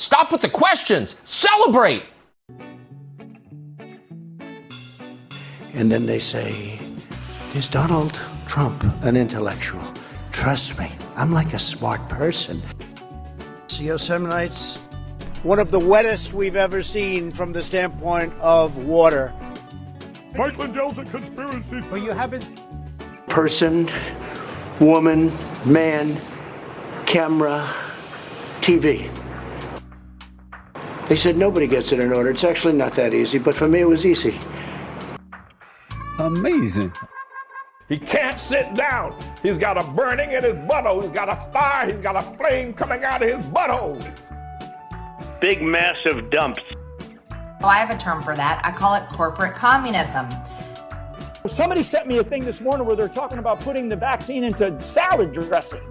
Stop with the questions. Celebrate. And then they say, is Donald Trump an intellectual? Trust me, I'm like a smart person. Yosemite's one of the wettest we've ever seen from the standpoint of water. Mike Lindell's a conspiracy. But you haven't. Person, woman, man, camera, TV. They said nobody gets it in order. It's actually not that easy, but for me it was easy. Amazing. He can't sit down. He's got a burning in his butthole. He's got a fire. He's got a flame coming out of his butthole. Big, massive dumps. Oh, I have a term for that. I call it corporate communism. Somebody sent me a thing this morning where they're talking about putting the vaccine into salad dressing.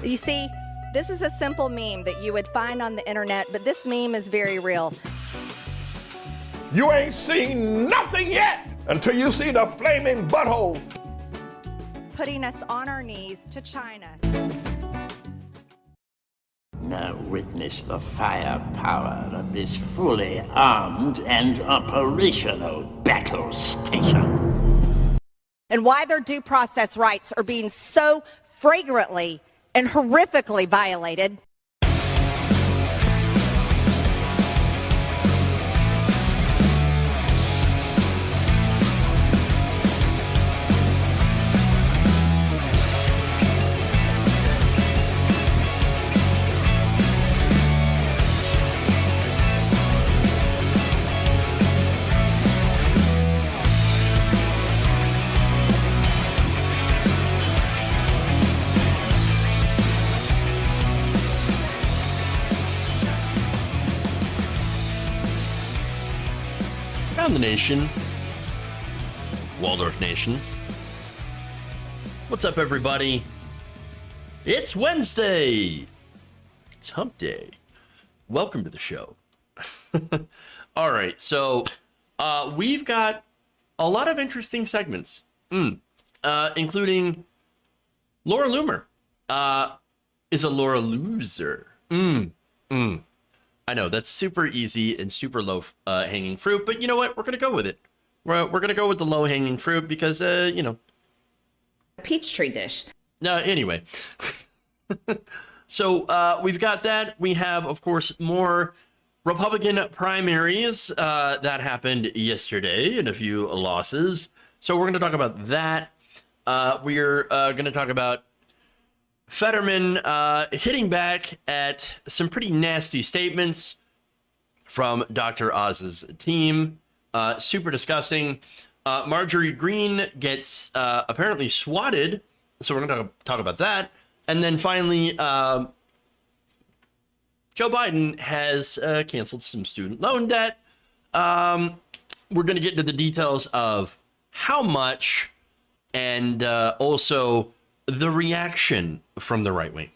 You see, this is a simple meme that you would find on the internet, but this meme is very real. You ain't seen nothing yet until you see the flaming butthole. Putting us on our knees to China. Now witness the firepower of this fully armed and operational battle station. And why their due process rights are being so flagrantly and horrifically violated. The nation, Waldorf Nation. What's up, everybody? It's Wednesday. It's Hump Day. Welcome to the show. All right, so we've got a lot of interesting segments, including Laura Loomer is a Laura loser. I know that's super easy and super low hanging fruit, but you know what? We're gonna go with it. We're gonna go with the low hanging fruit because you know, Peachtree dish. Anyway, so we've got that. We have, of course, more Republican primaries that happened yesterday and a few losses. So we're gonna talk about that. We're gonna talk about Fetterman hitting back at some pretty nasty statements from Dr. Oz's team. Super disgusting. Marjorie Greene gets apparently swatted, so we're going to talk about that. And then finally, Joe Biden has canceled some student loan debt. We're going to get into the details of how much and also the reaction from the right wing.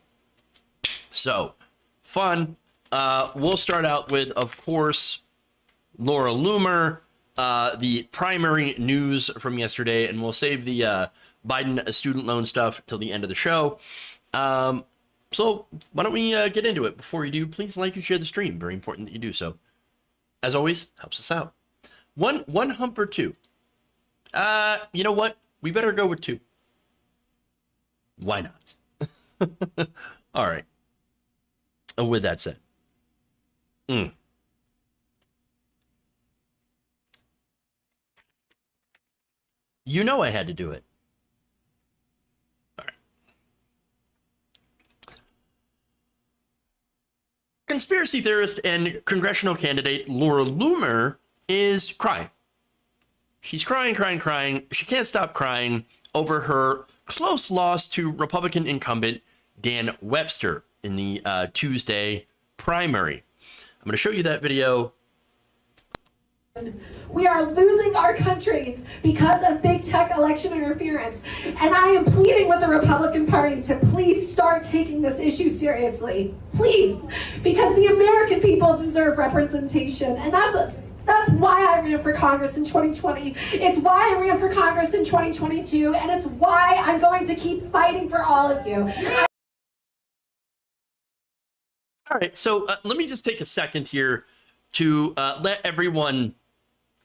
So, fun. We'll start out with, of course, Laura Loomer, the primary news from yesterday, and we'll save the Biden student loan stuff till the end of the show. So, why don't we get into it? Before you do, please like and share the stream. Very important that you do so. As always, helps us out. One hump or two? You know what? We better go with two. Why not? All right. With that said. You know I had to do it. All right. Conspiracy theorist and congressional candidate Laura Loomer is crying. She's crying. She can't stop crying over her close loss to Republican incumbent Dan Webster in the Tuesday primary. I'm going to show you that video. We are losing our country because of big tech election interference. And I am pleading with the Republican Party to please start taking this issue seriously. Please. Because the American people deserve representation. And that's why I ran for Congress in 2020. It's why I ran for Congress in 2022. And it's why I'm going to keep fighting for all of you. All right, so let me just take a second here to let everyone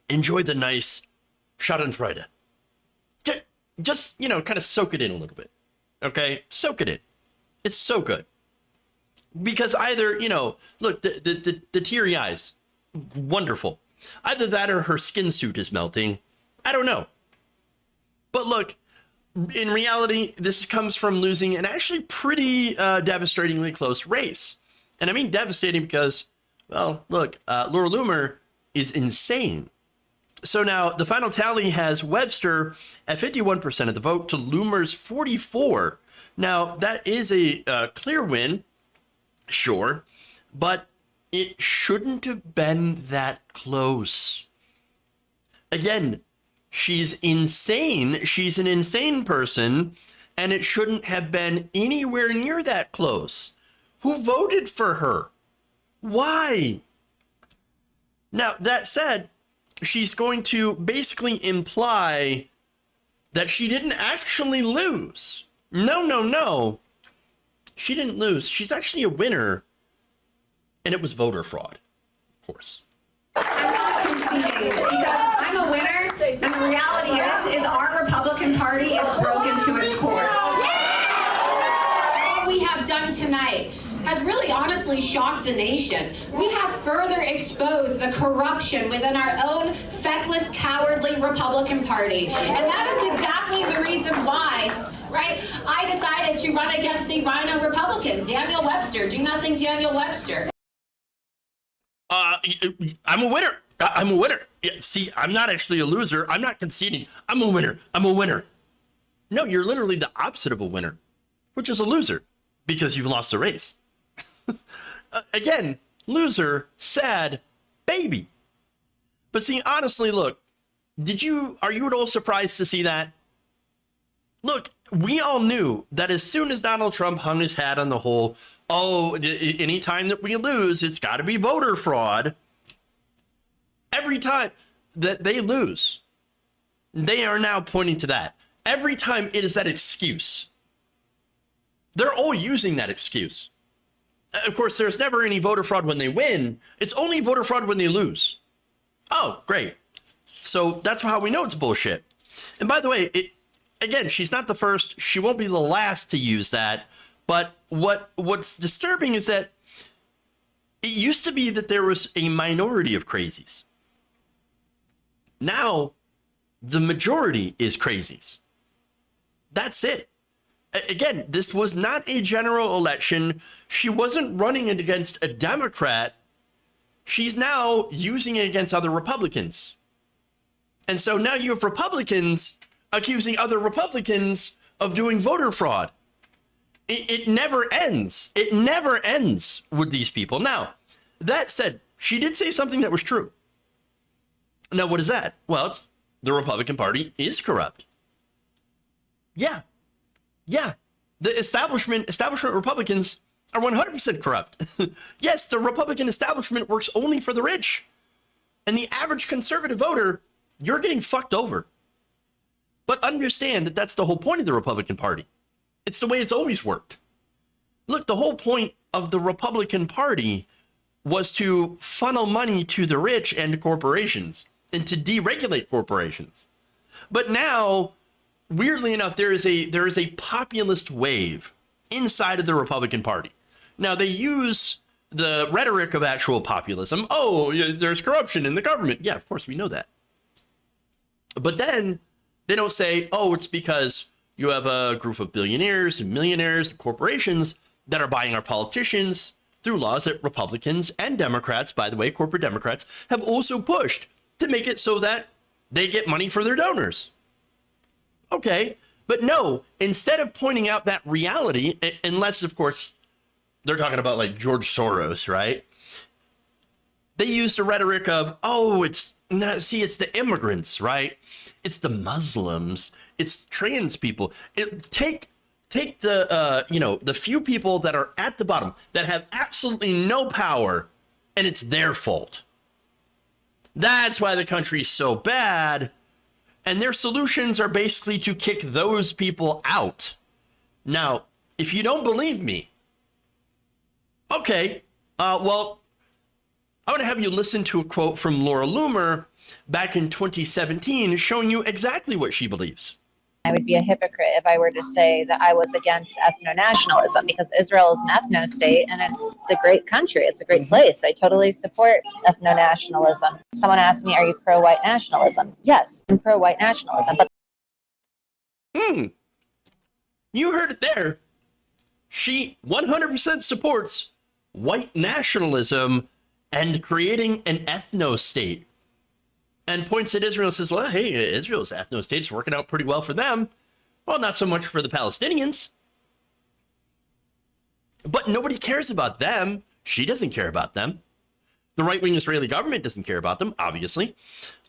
enjoy the nice Schadenfreude. Just, you know, kind of soak it in a little bit, okay? Soak it in. It's so good. Because either, you know, look, the teary eyes, wonderful. Either that or her skin suit is melting. I don't know. But look, in reality, this comes from losing an actually pretty devastatingly close race. And I mean devastating because, well, look, Laura Loomer is insane. So now the final tally has Webster at 51% of the vote to Loomer's 44%. Now, that is a clear win, sure, but it shouldn't have been that close. Again, she's insane. She's an insane person, and it shouldn't have been anywhere near that close. Who voted for her? Why? Now, that said, she's going to basically imply that she didn't actually lose. No. She didn't lose. She's actually a winner, and it was voter fraud, of course. I'm not conceding because I'm a winner, and the reality is our Republican Party is broken to its core. What we have done tonight has really honestly shocked the nation. We have further exposed the corruption within our own feckless, cowardly Republican Party. And that is exactly the reason why, right, I decided to run against a rhino Republican, Daniel Webster. Do nothing, Daniel Webster. I'm a winner. I'm a winner. Yeah, see, I'm not actually a loser. I'm not conceding. I'm a winner. I'm a winner. No, you're literally the opposite of a winner, which is a loser because you've lost a race. Again, loser, sad, baby. But see, honestly, look, are you at all surprised to see that? Look, we all knew that as soon as Donald Trump hung his hat on the whole, anytime that we lose, it's got to be voter fraud. Every time that they lose, they are now pointing to that. Every time it is that excuse. They're all using that excuse. Of course, there's never any voter fraud when they win. It's only voter fraud when they lose. Oh, great. So that's how we know it's bullshit. And by the way, again, she's not the first. She won't be the last to use that. But what's disturbing is that it used to be that there was a minority of crazies. Now, the majority is crazies. That's it. Again, this was not a general election. She wasn't running it against a Democrat. She's now using it against other Republicans. And so now you have Republicans accusing other Republicans of doing voter fraud. It never ends. It never ends with these people. Now, that said, she did say something that was true. Now, what is that? Well, it's the Republican Party is corrupt. Yeah. The establishment Republicans are 100% corrupt. Yes, the Republican establishment works only for the rich. And the average conservative voter, you're getting fucked over. But understand that that's the whole point of the Republican Party. It's the way it's always worked. Look, the whole point of the Republican Party was to funnel money to the rich and to corporations and to deregulate corporations. But now, weirdly enough, there is a populist wave inside of the Republican Party. Now, they use the rhetoric of actual populism. Oh, there's corruption in the government. Yeah, of course, we know that. But then they don't say, oh, it's because you have a group of billionaires and millionaires and corporations that are buying our politicians through laws that Republicans and Democrats, by the way, corporate Democrats, have also pushed to make it so that they get money for their donors. Okay, but no, instead of pointing out that reality, unless, of course, they're talking about like George Soros, right? They use the rhetoric of, oh, it's the immigrants, right? It's the Muslims, it's trans people. Take the few people that are at the bottom that have absolutely no power, and it's their fault. That's why the country's so bad. And their solutions are basically to kick those people out. Now, if you don't believe me, okay, Well, I want to have you listen to a quote from Laura Loomer back in 2017 showing you exactly what she believes. I would be a hypocrite if I were to say that I was against ethno-nationalism, because Israel is an ethno-state and it's a great country. It's a great place. I totally support ethno-nationalism. Someone asked me, are you pro-white nationalism? Yes, I'm pro-white nationalism. But You heard it there. She 100% supports white nationalism and creating an ethno-state. And points at Israel and says, well, hey, Israel's ethno-state is working out pretty well for them. Well, not so much for the Palestinians. But nobody cares about them. She doesn't care about them. The right-wing Israeli government doesn't care about them, obviously.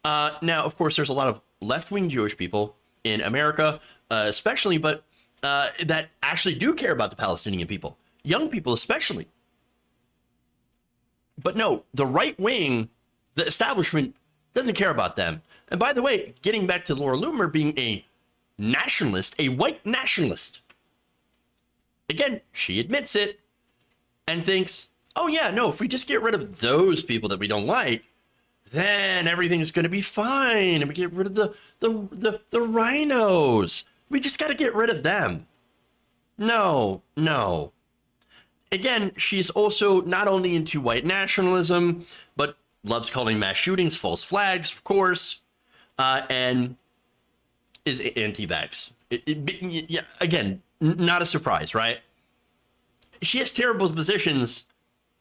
Now, of course, there's a lot of left-wing Jewish people in America, especially, but that actually do care about the Palestinian people. Young people especially. But no, the right wing, the establishment, doesn't care about them. And by the way, getting back to Laura Loomer being a nationalist, a white nationalist. Again, she admits it and thinks, oh yeah, no, if we just get rid of those people that we don't like, then everything's going to be fine. And we get rid of the rhinos. We just got to get rid of them. No. Again, she's also not only into white nationalism, but loves calling mass shootings false flags, of course, and is anti-vax. Yeah, again, not a surprise, right? She has terrible positions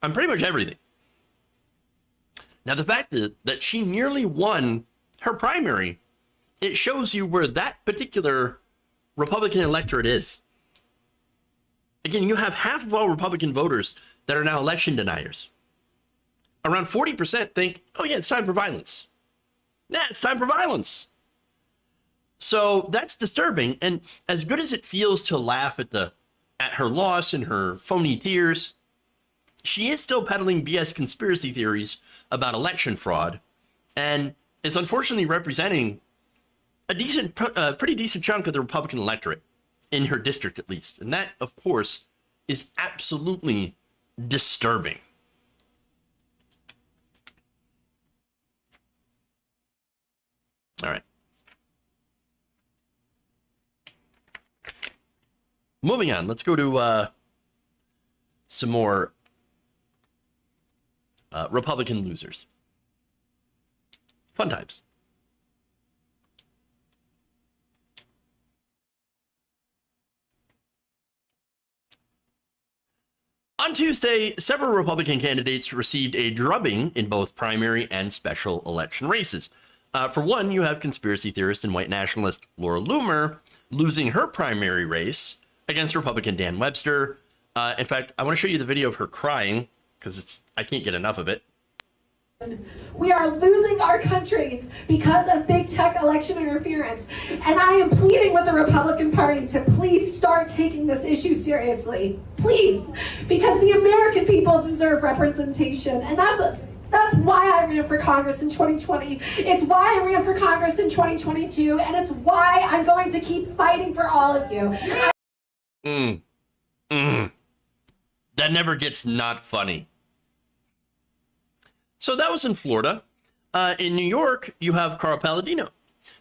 on pretty much everything. Now, the fact is that she nearly won her primary. It shows you where that particular Republican electorate is. Again, you have half of all Republican voters that are now election deniers. Around 40% think, oh yeah, it's time for violence. Yeah, it's time for violence. So that's disturbing. And as good as it feels to laugh at her loss and her phony tears, she is still peddling BS conspiracy theories about election fraud and is unfortunately representing a pretty decent chunk of the Republican electorate in her district, at least. And that, of course, is absolutely disturbing. All right. Moving on, let's go to some more Republican losers. Fun times. On Tuesday, several Republican candidates received a drubbing in both primary and special election races. For one, you have conspiracy theorist and white nationalist Laura Loomer losing her primary race against Republican Dan Webster. In fact, I want to show you the video of her crying because I can't get enough of it. We are losing our country because of big tech election interference. And I am pleading with the Republican Party to please start taking this issue seriously. Please. Because the American people deserve representation. And that's why I ran for Congress in 2020. It's why I ran for Congress in 2022. And it's why I'm going to keep fighting for all of you. That never gets not funny. So that was in Florida. In New York, you have Carl Palladino.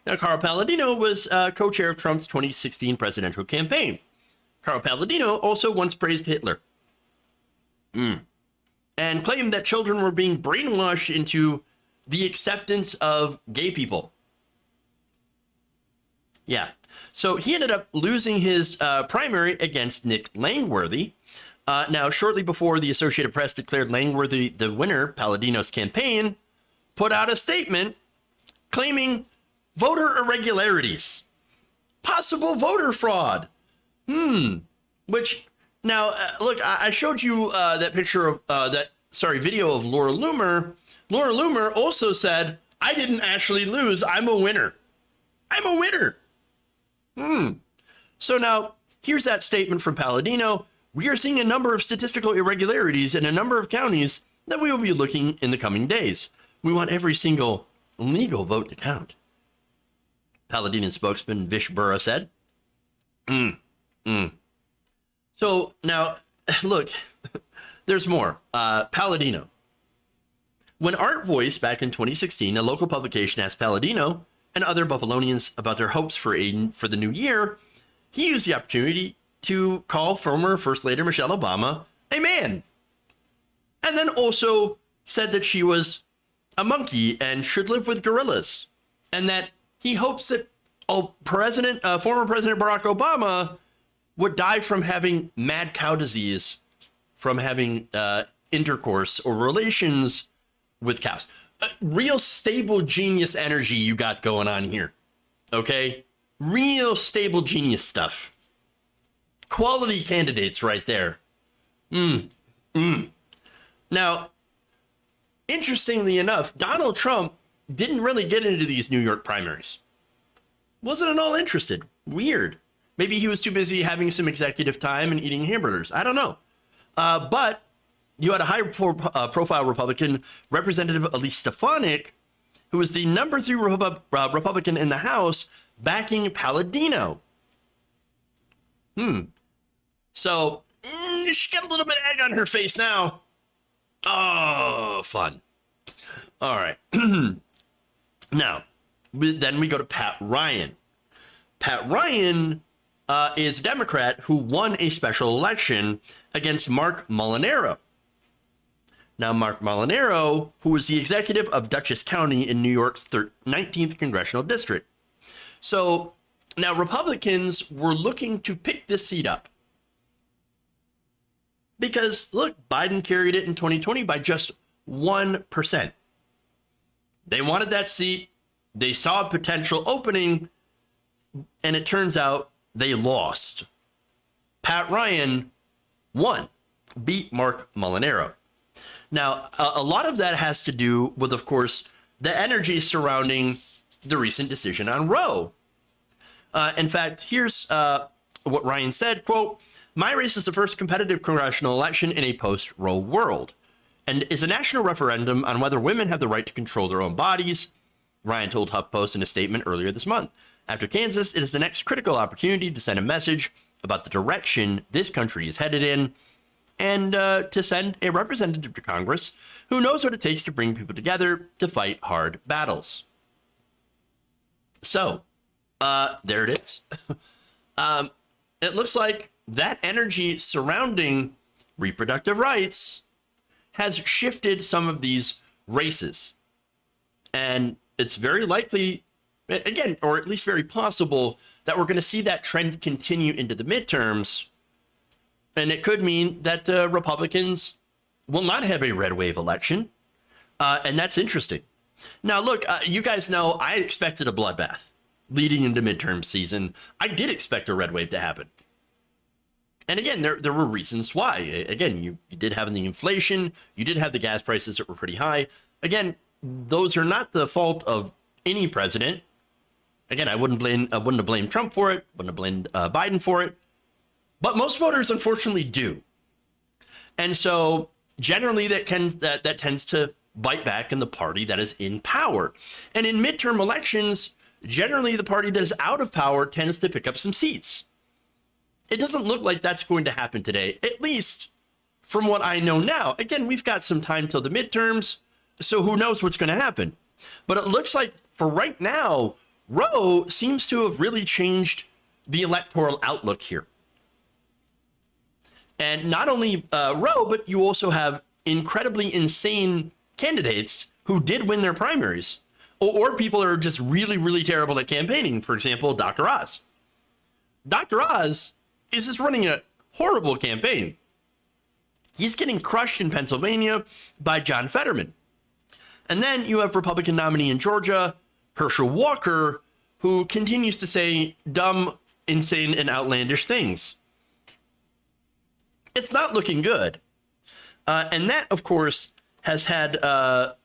Now, Carl Palladino was co-chair of Trump's 2016 presidential campaign. Carl Palladino also once praised Hitler. And claimed that children were being brainwashed into the acceptance of gay people. Yeah. So he ended up losing his primary against Nick Langworthy. Now, shortly before the Associated Press declared Langworthy the winner, Palladino's campaign put out a statement claiming voter irregularities, possible voter fraud. Which, now, look, I showed you that picture of, video of Laura Loomer. Laura Loomer also said, I didn't actually lose, I'm a winner. I'm a winner. So now, here's that statement from Palladino. We are seeing a number of statistical irregularities in a number of counties that we will be looking in the coming days. We want every single legal vote to count. Palladino spokesman Vish Burra said. So now, look, There's more. Palladino. When Art Voice back in 2016, a local publication, asked Palladino and other Buffalonians about their hopes for the new year, he used the opportunity to call former First Lady Michelle Obama a man. And then also said that she was a monkey and should live with gorillas. And that he hopes that former President Barack Obama would die from having mad cow disease, from having intercourse or relations with cows. Real stable genius energy you got going on here. Okay? Real stable genius stuff. Quality candidates right there. Now, interestingly enough, Donald Trump didn't really get into these New York primaries. Wasn't at all interested. Weird. Maybe he was too busy having some executive time and eating hamburgers. I don't know. But you had a high-profile Republican, Representative Elise Stefanik, who was the number 3 Republican in the House, backing Palladino. So, she got a little bit of egg on her face now. Oh, fun. All right. Now, then we go to Pat Ryan. Pat Ryan is a Democrat who won a special election against Mark Molinaro. Now, Mark Molinaro, who was the executive of Dutchess County in New York's 19th Congressional District. So, now Republicans were looking to pick this seat up. Because, look, Biden carried it in 2020 by just 1%. They wanted that seat. They saw a potential opening. And it turns out they lost. Pat Ryan won, beat Mark Molinaro. Now, a lot of that has to do with, of course, the energy surrounding the recent decision on Roe. In fact, here's what Ryan said, quote, "My race is the first competitive congressional election in a post-Roe world and is a national referendum on whether women have the right to control their own bodies," Ryan told HuffPost in a statement earlier this month. "After Kansas, it is the next critical opportunity to send a message about the direction this country is headed in and to send a representative to Congress who knows what it takes to bring people together to fight hard battles." So, there it is. It looks like that energy surrounding reproductive rights has shifted some of these races. And it's very likely, again, or at least very possible, that we're going to see that trend continue into the midterms. And it could mean that Republicans will not have a red wave election. And that's interesting. Now, look, you guys know I expected a bloodbath leading into midterm season. I did expect a red wave to happen. And again, there were reasons why. Again, you did have the inflation. You did have the gas prices that were pretty high. Again, those are not the fault of any president. Again, I wouldn't have blamed Trump for it. Wouldn't have blamed Biden for it. But most voters, unfortunately, do. And so generally that tends to bite back in the party that is in power. And in midterm elections, generally the party that is out of power tends to pick up some seats. It doesn't look like that's going to happen today, at least from what I know now. Again, we've got some time till the midterms, so who knows what's going to happen. But it looks like for right now, Roe seems to have really changed the electoral outlook here. And not only Roe, but you also have incredibly insane candidates who did win their primaries, or people are just really, really terrible at campaigning. For example, Dr. Oz. Dr. Oz is just running a horrible campaign. He's getting crushed in Pennsylvania by John Fetterman. And then you have Republican nominee in Georgia, Herschel Walker, who continues to say dumb, insane, and outlandish things. It's not looking good. And that, of course, has had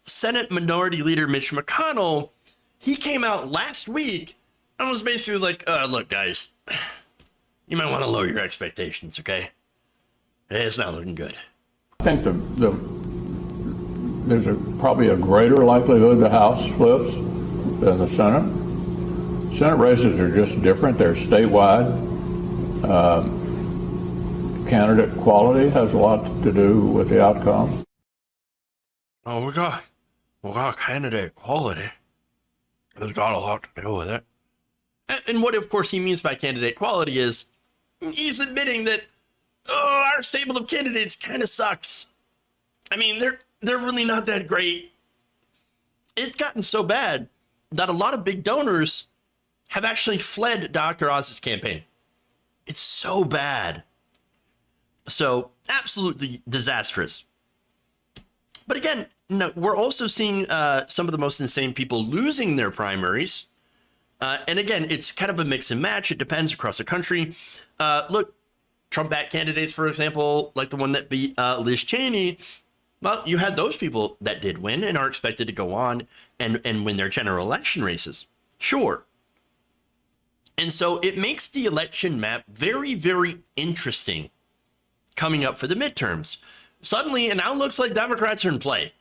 Senate Minority Leader Mitch McConnell. He came out last week and was basically like, look, guys, you might want to lower your expectations, okay? It's not looking good. I think there's probably a greater likelihood the House flips than the Senate. Senate races are just different. They're statewide. candidate quality has a lot to do with the outcome. Oh, we got candidate quality. It's got a lot to do with it. And what, of course, he means by candidate quality is he's admitting that our stable of candidates kind of sucks. I mean, they're really not that great. It's gotten so bad that a lot of big donors have actually fled Dr. Oz's campaign. It's so bad. So absolutely disastrous. But again, no, we're also seeing some of the most insane people losing their primaries. And again, it's kind of a mix and match. It depends across the country. Look, Trump-backed candidates, for example, like the one that beat Liz Cheney, well, you had those people that did win and are expected to go on and win their general election races. Sure. And so it makes the election map very, very interesting coming up for the midterms. Suddenly, it now looks like Democrats are in play.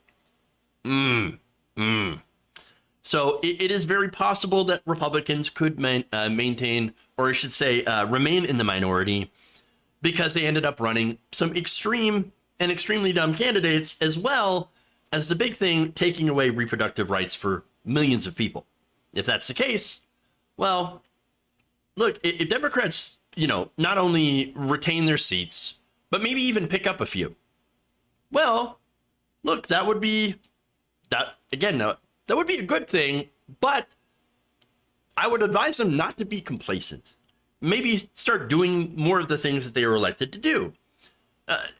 So it is very possible that Republicans could maintain, or I should say, remain in the minority because they ended up running some extreme and extremely dumb candidates, as well as the big thing, taking away reproductive rights for millions of people. If that's the case, well, look, if Democrats, not only retain their seats, but maybe even pick up a few, well, look, that would be a good thing, but I would advise them not to be complacent. Maybe start doing more of the things that they were elected to do.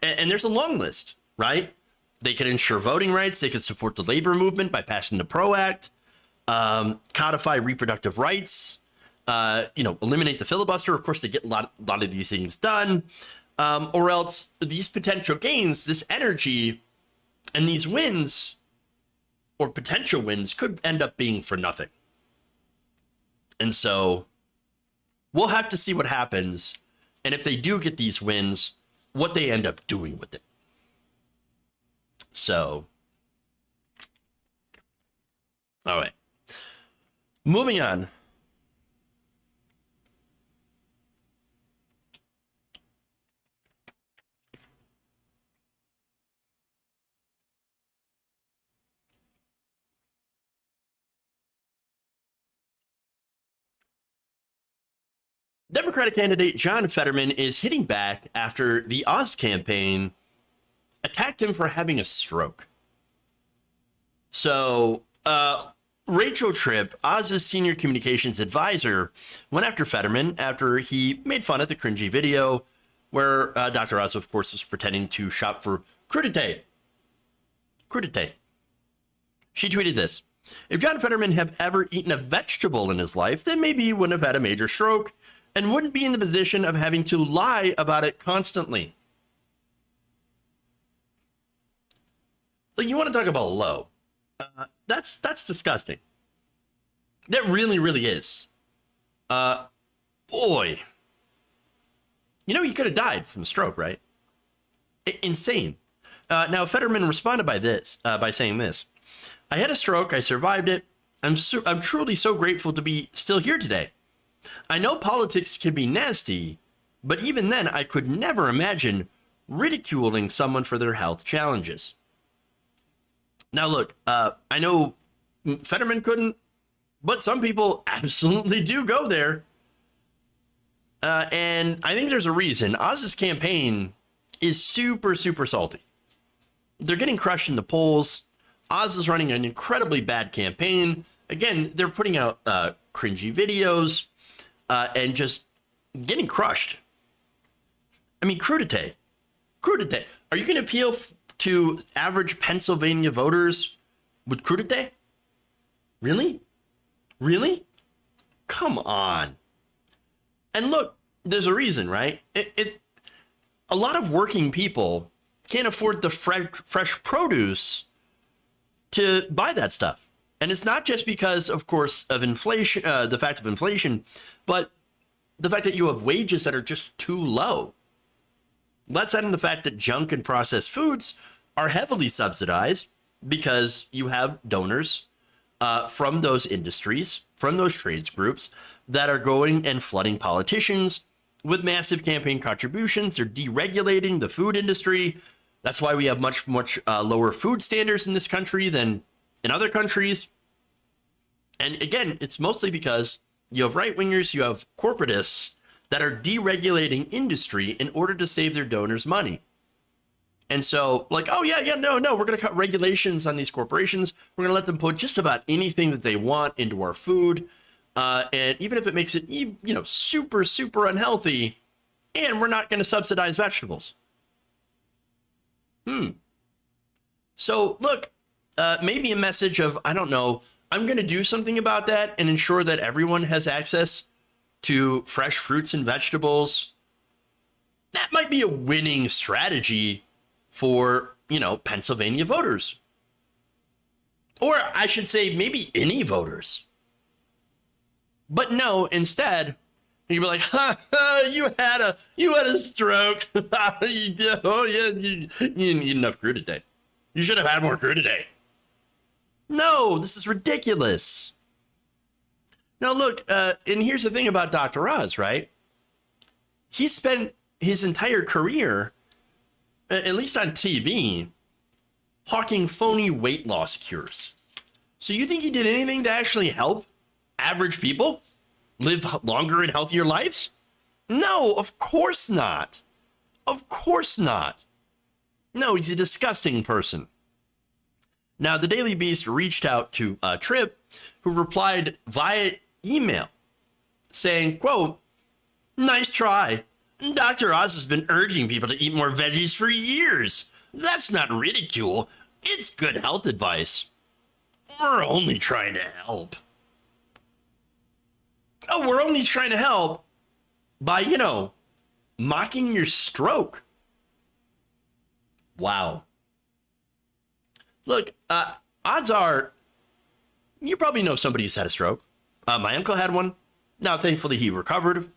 And there's a long list, right? They could ensure voting rights. They could support the labor movement by passing the PRO Act, codify reproductive rights, eliminate the filibuster, of course, to get a lot of these things done. Or else these potential gains, this energy, and these wins, or potential wins, could end up being for nothing. And so we'll have to see what happens. And if they do get these wins, what they end up doing with it. So, all right. Moving on. Democratic candidate John Fetterman is hitting back after the Oz campaign attacked him for having a stroke. So, Rachel Tripp, Oz's senior communications advisor, went after Fetterman after he made fun of the cringy video where Dr. Oz, of course, was pretending to shop for crudité. Crudité. She tweeted this: "If John Fetterman had ever eaten a vegetable in his life, then maybe he wouldn't have had a major stroke and wouldn't be in the position of having to lie about it constantly." Like, you want to talk about low? That's disgusting. That really, really is. Boy. He could have died from a stroke, right? Insane. Now, Fetterman responded by saying this: "I had a stroke. I survived it. I'm truly so grateful to be still here today. I know politics can be nasty, but even then, I could never imagine ridiculing someone for their health challenges." Now, look, I know Fetterman couldn't, but some people absolutely do go there. And I think there's a reason. Oz's campaign is super, super salty. They're getting crushed in the polls. Oz is running an incredibly bad campaign. Again, they're putting out cringy videos and just getting crushed. I mean, crudité. Crudité. Are you going to appeal to average Pennsylvania voters with crudité? Really? Really? Come on. And look, there's a reason, right? It's a lot of working people can't afford the fresh produce to buy that stuff. And it's not just because, of course, of inflation, the fact of inflation, but the fact that you have wages that are just too low. Let's add in the fact that junk and processed foods are heavily subsidized because you have donors from those industries, from those trades groups that are going and flooding politicians with massive campaign contributions. They're deregulating the food industry. That's why we have much lower food standards in this country than in other countries. And again, it's mostly because you have right-wingers, you have corporatists that are deregulating industry in order to save their donors money. And so, like, oh, no, we're going to cut regulations on these corporations. We're going to let them put just about anything that they want into our food. And even if it makes it, super, super unhealthy, and we're not going to subsidize vegetables. So, look, maybe a message of, I don't know, I'm going to do something about that and ensure that everyone has access to fresh fruits and vegetables. That might be a winning strategy for, Pennsylvania voters. Or I should say maybe any voters. But no, instead, you'd be like, you had a stroke. You didn't eat enough crew today. You should have had more crew today. No, this is ridiculous. Now, look, and here's the thing about Dr. Oz, right? He spent his entire career, at least on TV, hawking phony weight loss cures. So you think he did anything to actually help average people live longer and healthier lives? No, of course not. Of course not. No, he's a disgusting person. Now, the Daily Beast reached out to Tripp, who replied via email saying, quote, "Nice try. Dr. Oz has been urging people to eat more veggies for years. That's not ridicule. It's good health advice. We're only trying to help." Oh, we're only trying to help by, mocking your stroke. Wow. Look, odds are you probably know somebody who's had a stroke. My uncle had one. Now, thankfully, he recovered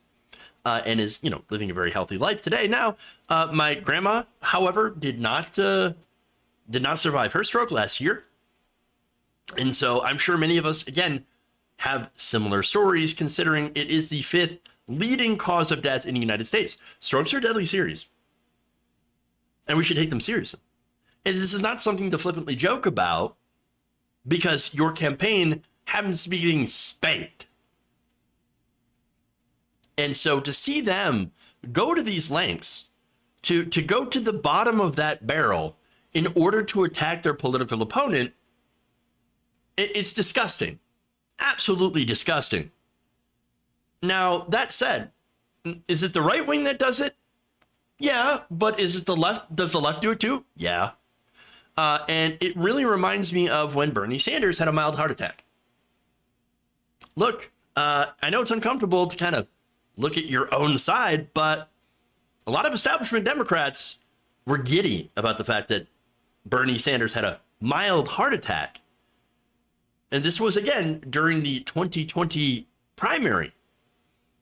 and is, living a very healthy life today. Now, my grandma, however, did not survive her stroke last year. And so I'm sure many of us, again, have similar stories, considering it is the 5th leading cause of death in the United States. Strokes are deadly serious, and we should take them seriously. And this is not something to flippantly joke about, because your campaign happens to be getting spanked. And so to see them go to these lengths, to go to the bottom of that barrel in order to attack their political opponent, it's disgusting. Absolutely disgusting. Now, that said, is it the right wing that does it? Yeah, but is it the left? Does the left do it too? Yeah. And it really reminds me of when Bernie Sanders had a mild heart attack. Look, I know it's uncomfortable to kind of look at your own side, but a lot of establishment Democrats were giddy about the fact that Bernie Sanders had a mild heart attack. And this was, again, during the 2020 primary.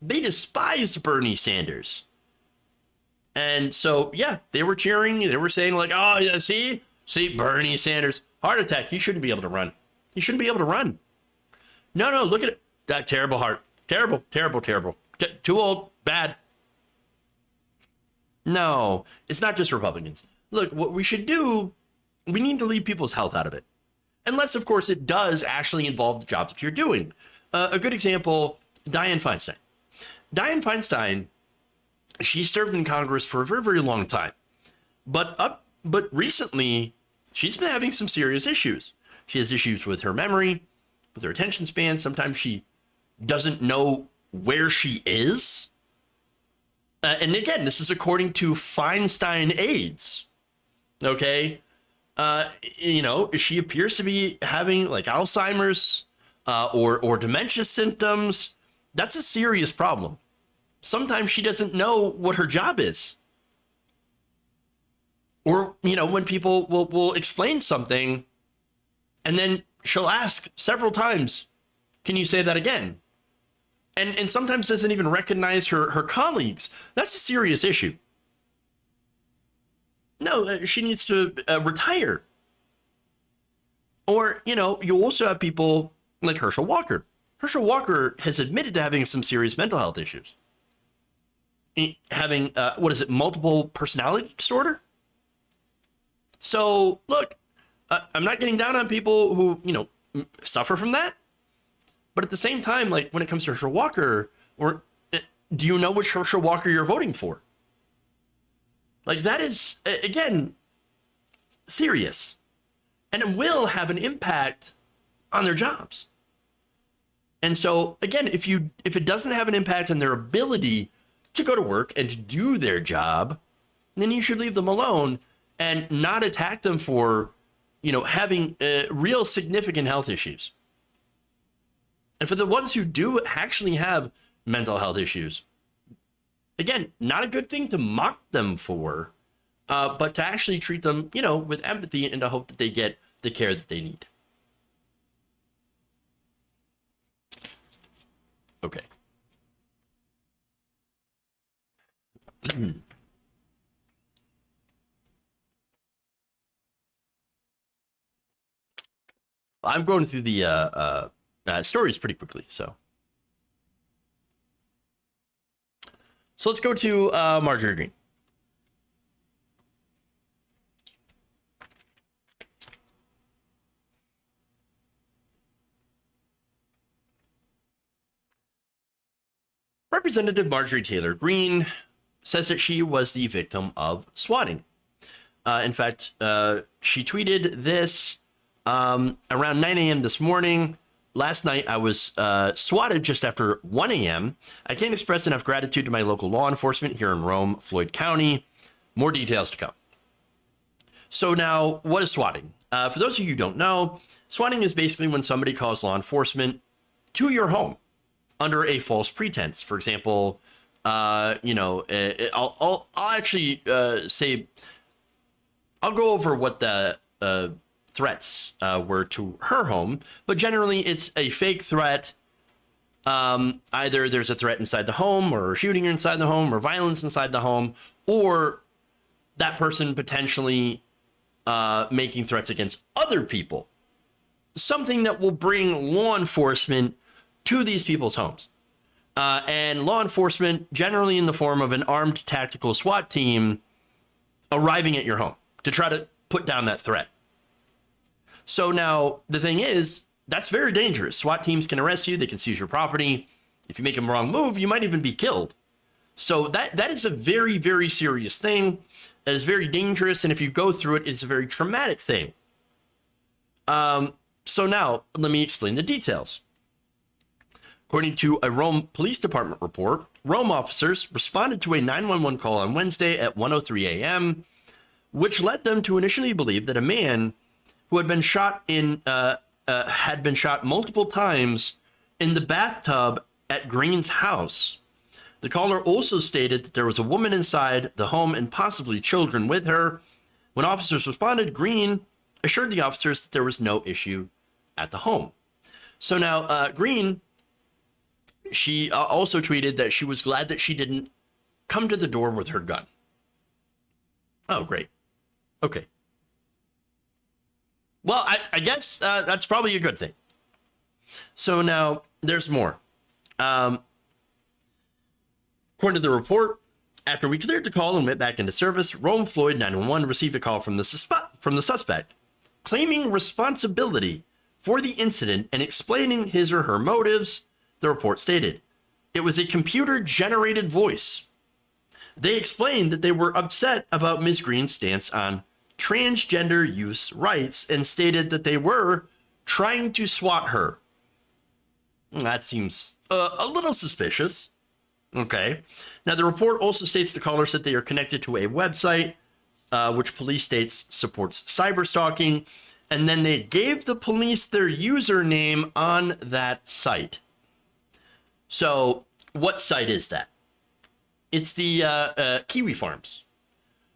They despised Bernie Sanders. And so, yeah, they were cheering. They were saying, like, oh, yeah, see, Bernie Sanders, heart attack. He shouldn't be able to run. He shouldn't be able to run. No, look at it. That terrible heart. Terrible. Too old. Bad. No, it's not just Republicans. Look, what we should do, we need to leave people's health out of it. Unless, of course, it does actually involve the job that you're doing. A good example, Dianne Feinstein. Dianne Feinstein, she served in Congress for a very, very long time. But recently, she's been having some serious issues. She has issues with her memory, with her attention span. Sometimes she doesn't know where she is. And again, this is according to Feinstein Aids. Okay? She appears to be having like Alzheimer's or dementia symptoms. That's a serious problem. Sometimes she doesn't know what her job is. Or, when people will explain something and then she'll ask several times, can you say that again? And sometimes doesn't even recognize her colleagues. That's a serious issue. No, she needs to retire. Or, you also have people like Herschel Walker. Herschel Walker has admitted to having some serious mental health issues. having, multiple personality disorder. So, look, I'm not getting down on people who, suffer from that. But at the same time, like when it comes to Herschel Walker, do you know which Herschel Walker you're voting for? Like that is, again, serious. And it will have an impact on their jobs. And so, again, if it doesn't have an impact on their ability to go to work and to do their job, then you should leave them alone and not attack them for, having real significant health issues. And for the ones who do actually have mental health issues, again, not a good thing to mock them for, but to actually treat them, with empathy and to hope that they get the care that they need. Okay. I'm going through the stories pretty quickly, so let's go to Marjorie Greene. Representative Marjorie Taylor Greene says that she was the victim of swatting. In fact, she tweeted this around 9 a.m. this morning. Last night, I was swatted just after 1 a.m. I can't express enough gratitude to my local law enforcement here in Rome, Floyd County. More details to come. So now, what is swatting? For those of you who don't know, swatting is basically when somebody calls law enforcement to your home under a false pretense. For example, I'll actually say, I'll go over what the threats were to her home, but generally it's a fake threat. Either there's a threat inside the home or shooting inside the home or violence inside the home, or that person potentially making threats against other people. Something that will bring law enforcement to these people's homes. And law enforcement, generally in the form of an armed tactical SWAT team, arriving at your home to try to put down that threat. So now the thing is, that's very dangerous. SWAT teams can arrest you. They can seize your property. If you make a wrong move, you might even be killed. So that is a very, very serious thing. That is very dangerous. And if you go through it, it's a very traumatic thing. So now let me explain the details. According to a Rome Police Department report, Rome officers responded to a 911 call on Wednesday at 1:03 a.m., which led them to initially believe that a man who had been shot multiple times in the bathtub at Green's house. The caller also stated that there was a woman inside the home and possibly children with her. When officers responded, Green assured the officers that there was no issue at the home. So now Green, she also tweeted that she was glad that she didn't come to the door with her gun. Oh, great. Okay. Well, I guess that's probably a good thing. So now there's more. According to the report, after we cleared the call and went back into service, Rome Floyd 911 received a call from the suspect claiming responsibility for the incident and explaining his or her motives. The report stated it was a computer-generated voice. They explained that they were upset about Ms. Green's stance on transgender youth rights and stated that they were trying to swat her. That seems a little suspicious. Okay. Now, the report also states the caller said they are connected to a website, which police states supports cyber stalking, and then they gave the police their username on that site. So, what site is that? It's the Kiwi Farms.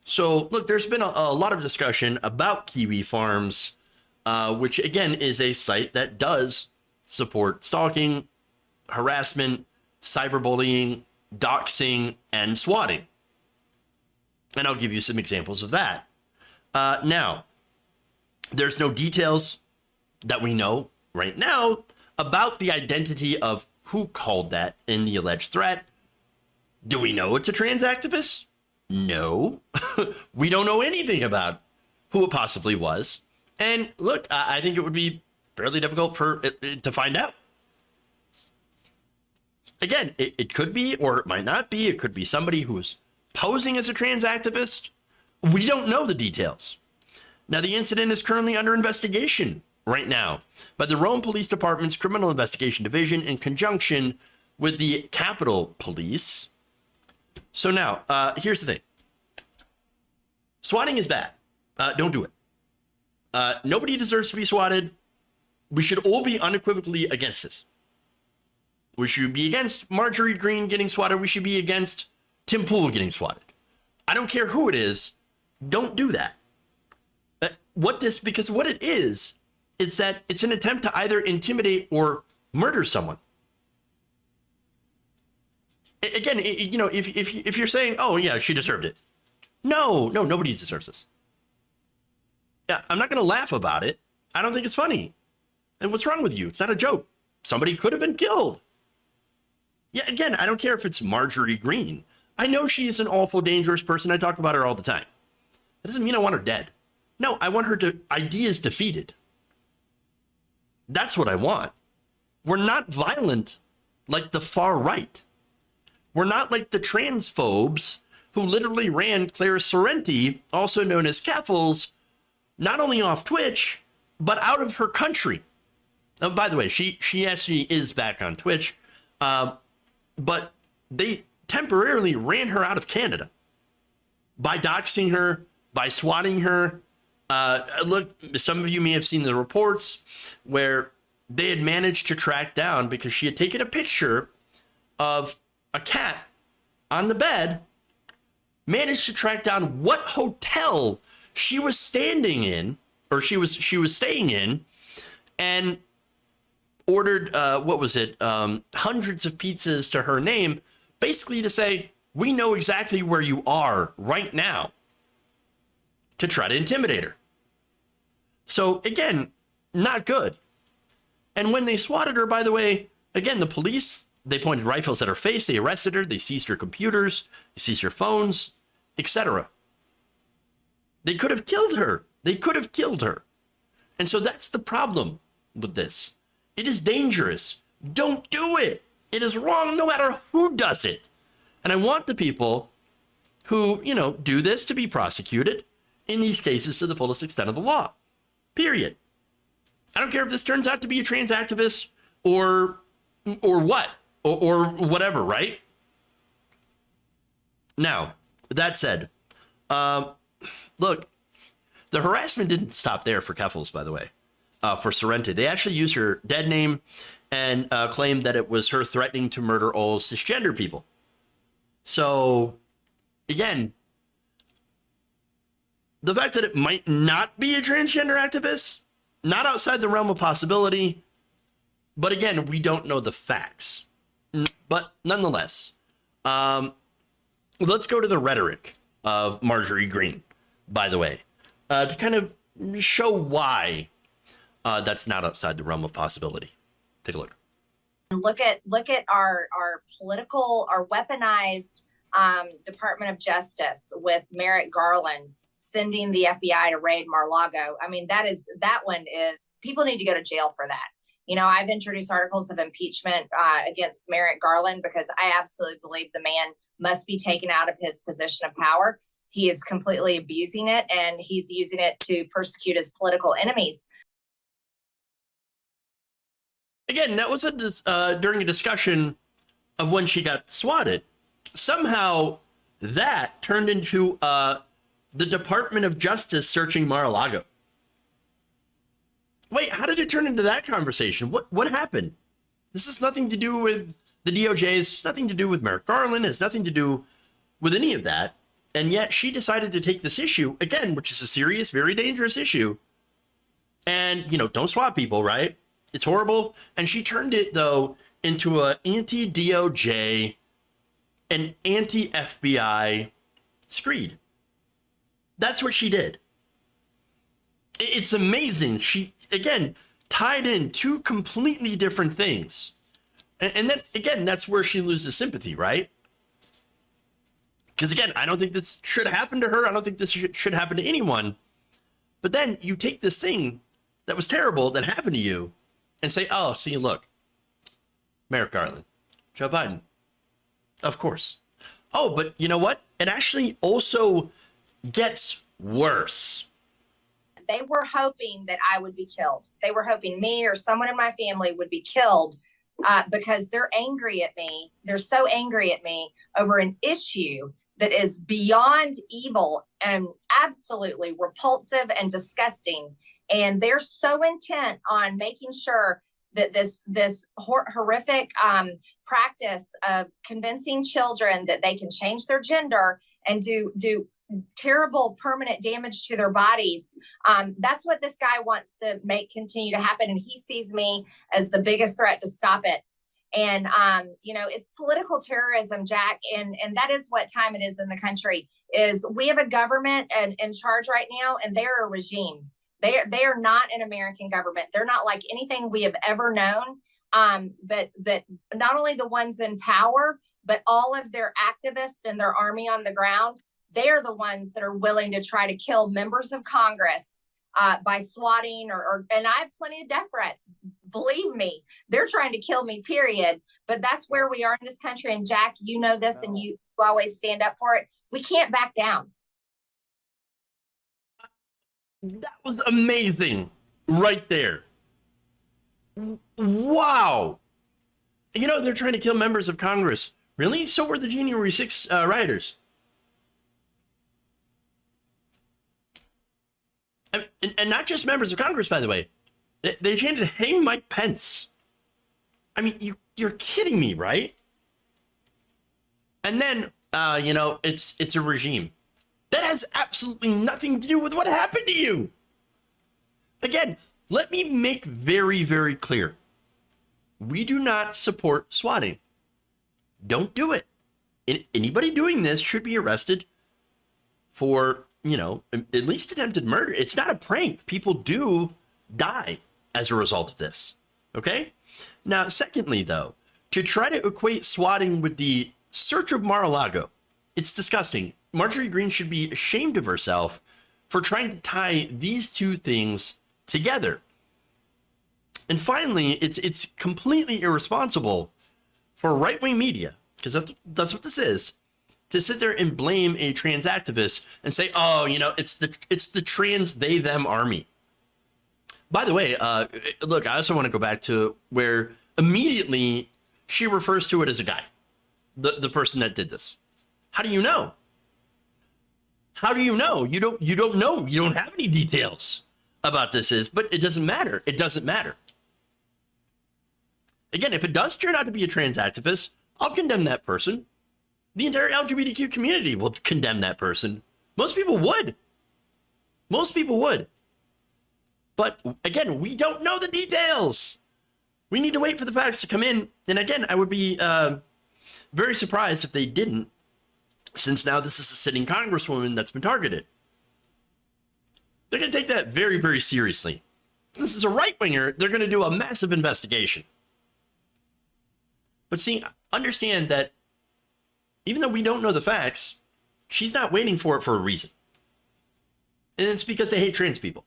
So, look, there's been a lot of discussion about Kiwi Farms, which, again, is a site that does support stalking, harassment, cyberbullying, doxing, and swatting. And I'll give you some examples of that. Now, there's no details that we know right now about the identity of who called that in the alleged threat. Do we know it's a trans activist? No. We don't know anything about who it possibly was. And look, I think it would be fairly difficult for it to find out. Again, it could be, or it might not be. It could be somebody who's posing as a trans activist. We don't know the details. Now, the incident is currently under investigation right now by the Rome Police Department's Criminal Investigation Division in conjunction with the Capitol Police. So now, here's the thing. Swatting is bad. Don't do it. Nobody deserves to be swatted. We should all be unequivocally against this. We should be against Marjorie Greene getting swatted. We should be against Tim Pool getting swatted. I don't care who it is. Don't do that. Because what it is, it's that it's an attempt to either intimidate or murder someone. Again, if you're saying, oh yeah, she deserved it. No, nobody deserves this. Yeah, I'm not going to laugh about it. I don't think it's funny. And what's wrong with you? It's not a joke. Somebody could have been killed. Yeah, again, I don't care if it's Marjorie Greene. I know she's an awful, dangerous person. I talk about her all the time. That doesn't mean I want her dead. No, I want her ideas defeated. That's what I want. We're not violent like the far right. We're not like the transphobes who literally ran Claire Sorrenti, also known as Caffles, not only off Twitch, but out of her country. Oh, by the way, she actually is back on Twitch, but they temporarily ran her out of Canada by doxing her, by swatting her. Look, some of you may have seen the reports where they had managed to track down, because she had taken a picture of a cat on the bed, managed to track down what hotel she was standing in, or she was staying in, and ordered hundreds of pizzas to her name, basically to say, we know exactly where you are right now, to try to intimidate her. So again, not good. And when they swatted her, by the way, again, the police, they pointed rifles at her face, they arrested her, they seized her computers, they seized her phones, etc. They could have killed her. They could have killed her. And so that's the problem with this. It is dangerous. Don't do it. It is wrong no matter who does it. And I want the people who, do this to be prosecuted in these cases to the fullest extent of the law. Period. I don't care if this turns out to be a trans activist or what, or whatever, right? Now, that said, look, the harassment didn't stop there for Keffels, by the way, for Sorrenti. They actually used her dead name and claimed that it was her threatening to murder all cisgender people. So, again, the fact that it might not be a transgender activist, not outside the realm of possibility, but again, we don't know the facts. But nonetheless, let's go to the rhetoric of Marjorie Greene, by the way, to kind of show why that's not outside the realm of possibility. Take a look. Look at our political, our weaponized Department of Justice with Merrick Garland sending the FBI to raid Mar-a-Lago. I mean, that one is, people need to go to jail for that. I've introduced articles of impeachment against Merrick Garland because I absolutely believe the man must be taken out of his position of power. He is completely abusing it, and he's using it to persecute his political enemies. Again, that was during a discussion of when she got swatted. Somehow that turned into the Department of Justice searching Mar-a-Lago. Wait, how did it turn into that conversation? What happened? This has nothing to do with the DOJ. It's nothing to do with Merrick Garland. It's nothing to do with any of that. And yet she decided to take this issue, again, which is a serious, very dangerous issue. And, don't swat people, right? It's horrible. And she turned it, though, into an anti-DOJ and anti-FBI screed. That's what she did. It's amazing. She, again, tied in two completely different things. And then, again, that's where she loses sympathy, right? Because again, I don't think this should happen to her. I don't think this should happen to anyone. But then you take this thing that was terrible that happened to you and say, oh, see, look, Merrick Garland, Joe Biden, of course. Oh, but you know what? It actually also gets worse. They were hoping that I would be killed. They were hoping me or someone in my family would be killed because they're angry at me. They're so angry at me over an issue that is beyond evil and absolutely repulsive and disgusting. And they're so intent on making sure that this horrific practice of convincing children that they can change their gender and do terrible permanent damage to their bodies. That's what this guy wants to make continue to happen. And he sees me as the biggest threat to stop it. And, it's political terrorism, Jack. And that is what time it is in the country. Is we have a government in charge right now, and they're a regime. They are not an American government. They're not like anything we have ever known. But not only the ones in power, but all of their activists and their army on the ground, they're the ones that are willing to try to kill members of Congress by swatting and I have plenty of death threats. Believe me, they're trying to kill me, period. But that's where we are in this country. And Jack, you know this, and you always stand up for it. We can't back down. That was amazing right there. Wow. They're trying to kill members of Congress. Really? So were the January 6 rioters. And not just members of Congress, by the way. They chanted, hang Mike Pence. I mean, you're kidding me, right? And then, it's a regime. That has absolutely nothing to do with what happened to you. Again, let me make very, very clear. We do not support swatting. Don't do it. Anybody doing this should be arrested for, at least attempted murder. It's not a prank. People do die as a result of this. Okay? Now, secondly, though, to try to equate swatting with the search of Mar-a-Lago, it's disgusting. Marjorie Greene should be ashamed of herself for trying to tie these two things together. And finally, it's completely irresponsible for right-wing media, because that's what this is, to sit there and blame a trans activist and say, oh, it's the trans they them army. By the way, look, I also want to go back to where immediately she refers to it as a guy, the person that did this. How do you know? How do you know? You don't know. You don't have any details about this but it doesn't matter. It doesn't matter. Again, if it does turn out to be a trans activist, I'll condemn that person. The entire LGBTQ community will condemn that person. Most people would. Most people would. But again, we don't know the details. We need to wait for the facts to come in. And again, I would be very surprised if they didn't, since now this is a sitting congresswoman that's been targeted. They're going to take that very, very seriously. This is a right-winger. They're going to do a massive investigation. But see, understand that even though we don't know the facts, she's not waiting for it for a reason. And it's because they hate trans people.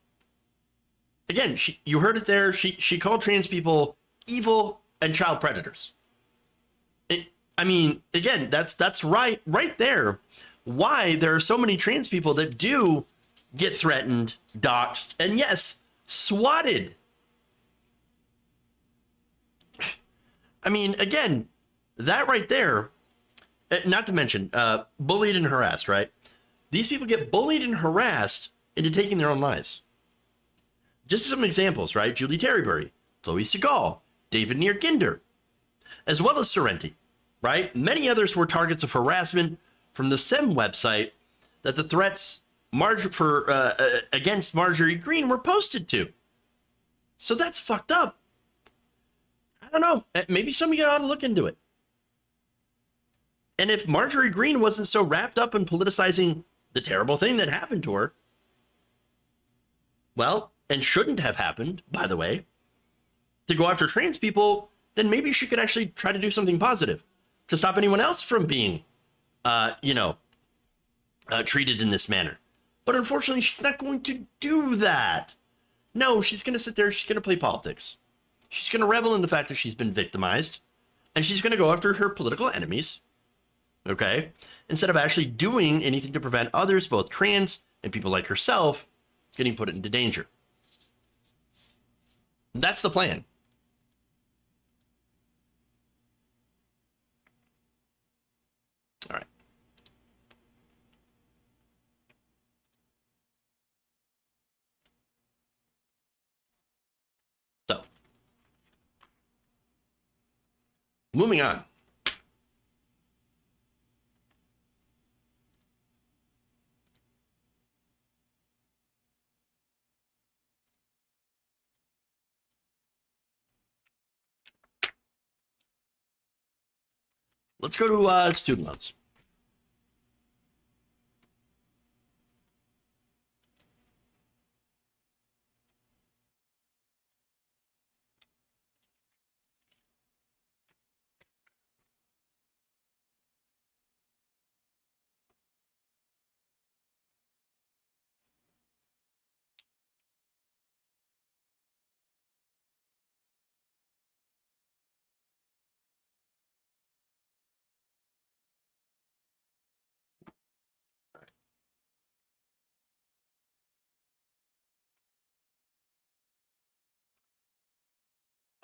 Again, you heard it there. She called trans people evil and child predators. Again, that's right there. Why there are so many trans people that do get threatened, doxxed, and yes, swatted. Again, that right there, not to mention, bullied and harassed, right? These people get bullied and harassed into taking their own lives. Just some examples, right? Julie Terryberry, Chloe Segal, David Neerginder, as well as Sorrenti, right? Many others were targets of harassment from the SEM website that the threats against Marjorie Greene were posted to. So that's fucked up. I don't know. Maybe some of you ought to look into it. And if Marjorie Greene wasn't so wrapped up in politicizing the terrible thing that happened to her, well, and shouldn't have happened, by the way, to go after trans people, then maybe she could actually try to do something positive to stop anyone else from being, treated in this manner. But unfortunately, she's not going to do that. No, she's going to sit there. She's going to play politics. She's going to revel in the fact that she's been victimized. And she's going to go after her political enemies. Okay? Instead of actually doing anything to prevent others, both trans and people like herself, getting put into danger. That's the plan. All right. So, moving on. Let's go to student loans.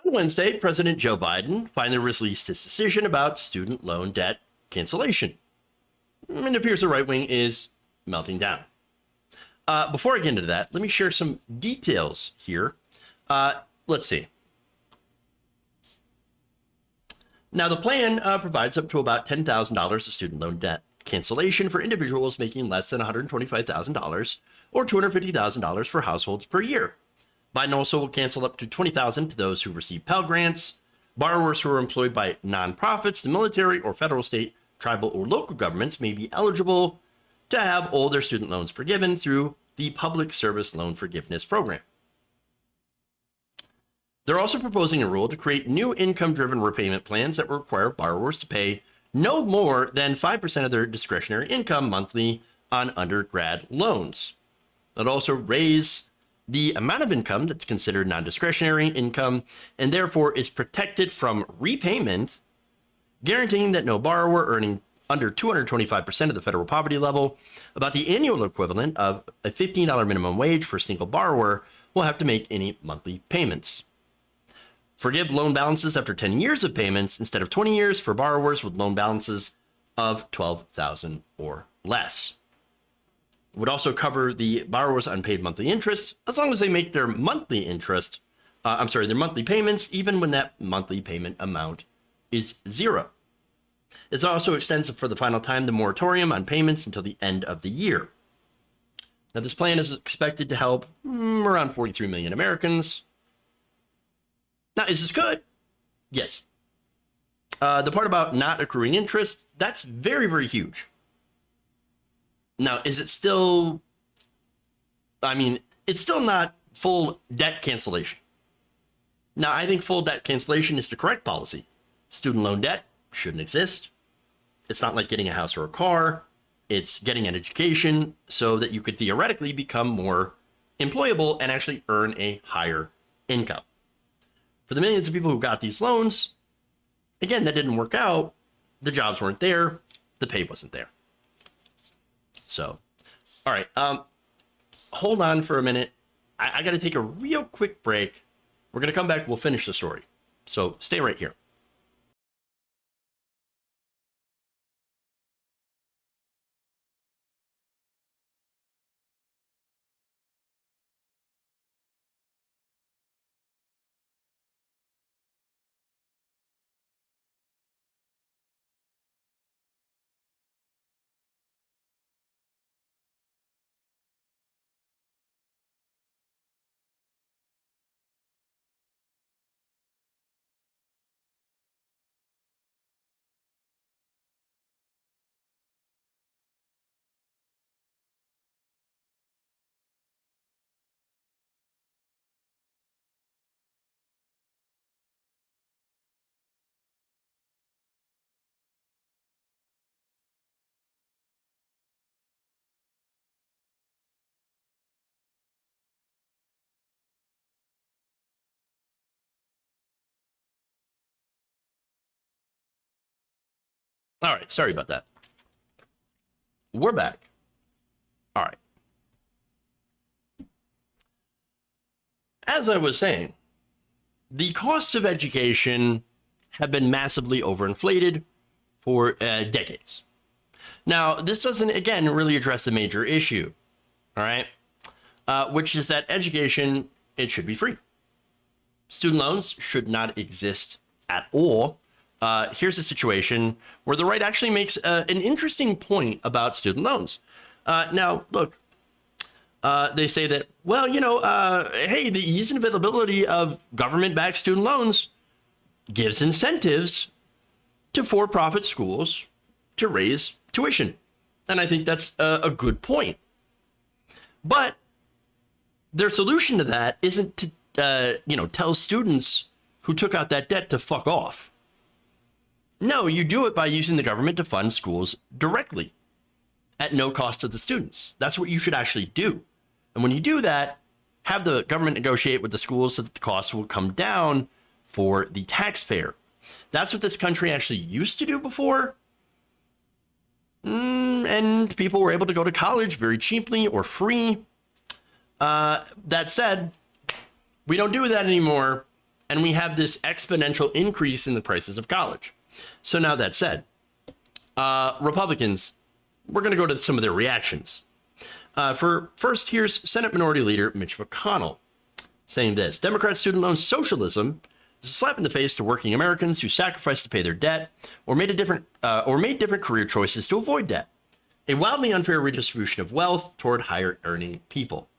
On Wednesday, President Joe Biden finally released his decision about student loan debt cancellation. And it appears the right wing is melting down. Before I get into that, let me share some details here. Let's see. Now, the plan provides up to about $10,000 of student loan debt cancellation for individuals making less than $125,000 or $250,000 for households per year. Biden also will cancel up to $20,000 to those who receive Pell Grants, borrowers who are employed by nonprofits, the military, or federal, state, tribal, or local governments may be eligible to have all their student loans forgiven through the Public Service Loan Forgiveness Program. They're also proposing a rule to create new income-driven repayment plans that will require borrowers to pay no more than 5% of their discretionary income monthly on undergrad loans. It'll also raise the amount of income that's considered non-discretionary income and therefore is protected from repayment, guaranteeing that no borrower earning under 225% of the federal poverty level, about the annual equivalent of a $15 minimum wage for a single borrower, will have to make any monthly payments. Forgive loan balances after 10 years of payments instead of 20 years for borrowers with loan balances of $12,000 or less. It would also cover the borrower's unpaid monthly interest as long as they make their monthly their monthly payments, even when that monthly payment amount is zero. It's also extensive for the final time the moratorium on payments until the end of the year. Now, this plan is expected to help around 43 million Americans. Now, is this good? Yes. The part about not accruing interest, that's very, very huge. Now, is it still, it's still not full debt cancellation. Now, I think full debt cancellation is the correct policy. Student loan debt shouldn't exist. It's not like getting a house or a car. It's getting an education so that you could theoretically become more employable and actually earn a higher income. For the millions of people who got these loans, again, that didn't work out. The jobs weren't there. The pay wasn't there. So, all right. Hold on for a minute. I got to take a real quick break. We're going to come back. We'll finish the story. So stay right here. All right, sorry about that. We're back. All right. As I was saying, the costs of education have been massively overinflated for decades. Now, this doesn't, again, really address the major issue, all right, which is that education, it should be free. Student loans should not exist at all. Here's a situation where the right actually makes an interesting point about student loans. Now, look, they say that, well, hey, the ease and availability of government-backed student loans gives incentives to for-profit schools to raise tuition. And I think that's a good point. But their solution to that isn't to, tell students who took out that debt to fuck off. No, you do it by using the government to fund schools directly at no cost to the students. That's what you should actually do. And when you do that, have the government negotiate with the schools so that the costs will come down for the taxpayer. That's what this country actually used to do before. And people were able to go to college very cheaply or free. That said, we don't do that anymore. And we have this exponential increase in the prices of college. So now that said, Republicans, we're going to go to some of their reactions. First, here's Senate Minority Leader Mitch McConnell saying this: Democrat student loan socialism is a slap in the face to working Americans who sacrificed to pay their debt or made different career choices to avoid debt. A wildly unfair redistribution of wealth toward higher earning people.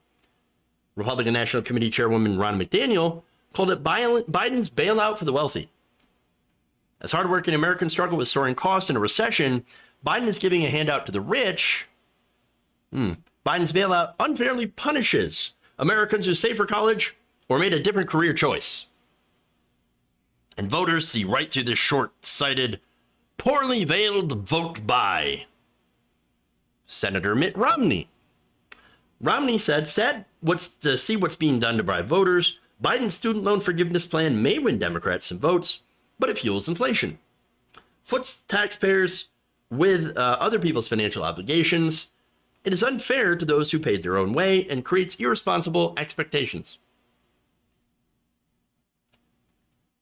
Republican National Committee Chairwoman Ron McDaniel called it Biden's bailout for the wealthy. As hardworking Americans struggle with soaring costs in a recession, Biden is giving a handout to the rich. Biden's bailout unfairly punishes Americans who saved for college or made a different career choice. And voters see right through this short-sighted, poorly veiled vote by Senator Mitt Romney. Romney said, to see what's being done to bribe voters, Biden's student loan forgiveness plan may win Democrats some votes, but it fuels inflation, foots taxpayers with other people's financial obligations. It is unfair to those who paid their own way and creates irresponsible expectations.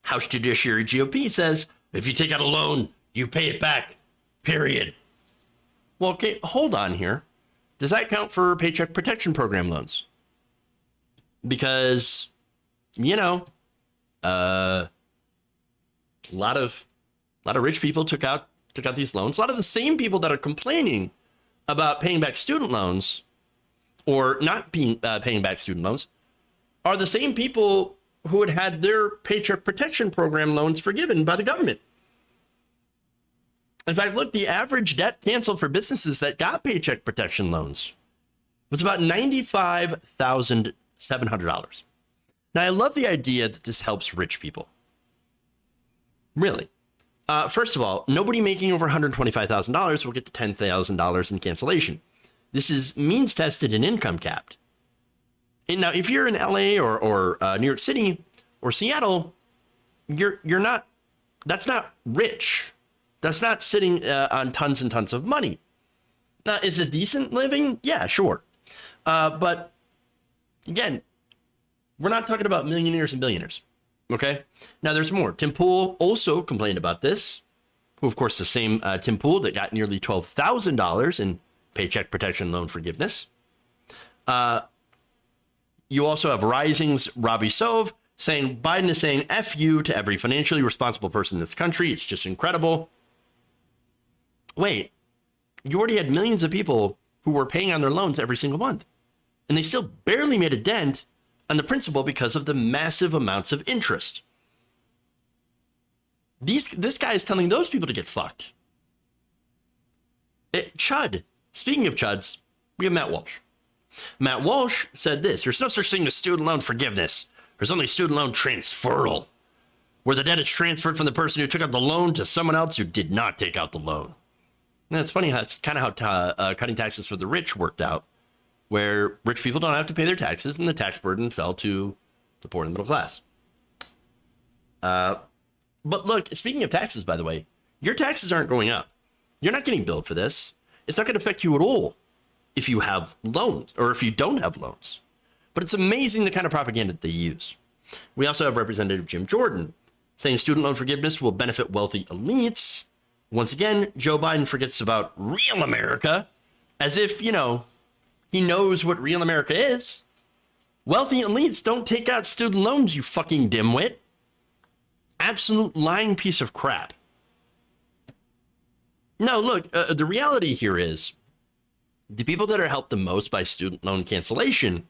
House Judiciary GOP says, if you take out a loan, you pay it back, period. Well, okay, hold on here. Does that count for Paycheck Protection Program loans? Because, a lot of rich people took out these loans. A lot of the same people that are complaining about paying back student loans or not paying back student loans are the same people who had their Paycheck Protection Program loans forgiven by the government. In fact, look, the average debt canceled for businesses that got Paycheck Protection loans was about $95,700. Now, I love the idea that this helps rich people. Really. First of all, nobody making over $125,000 will get the $10,000 in cancellation. This is means tested and income capped. And now, if you're in LA or New York City or Seattle, you're not. That's not rich. That's not sitting on tons and tons of money. Now, is it decent living? Yeah, sure. But again, we're not talking about millionaires and billionaires. Okay. Now there's more. Tim Pool also complained about this, who, of course, the same Tim Pool that got nearly $12,000 in Paycheck Protection Loan forgiveness. You also have Rising's Robbie Sove saying Biden is saying F you to every financially responsible person in this country. It's just incredible. Wait, you already had millions of people who were paying on their loans every single month, and they still barely made a dent on the principal because of the massive amounts of interest. This guy is telling those people to get fucked. Chud. Speaking of chuds, we have Matt Walsh. Matt Walsh said this: there's no such thing as student loan forgiveness. There's only student loan transferal, where the debt is transferred from the person who took out the loan to someone else who did not take out the loan. And it's funny how it's kind of how cutting taxes for the rich worked out, where rich people don't have to pay their taxes and the tax burden fell to the poor and the middle class. But look, speaking of taxes, by the way, your taxes aren't going up. You're not getting billed for this. It's not going to affect you at all if you have loans or if you don't have loans. But it's amazing the kind of propaganda that they use. We also have Representative Jim Jordan saying student loan forgiveness will benefit wealthy elites. Once again, Joe Biden forgets about real America as if, you know, he knows what real America is. Wealthy elites don't take out student loans, you fucking dimwit. Absolute lying piece of crap. No, look, the reality here is the people that are helped the most by student loan cancellation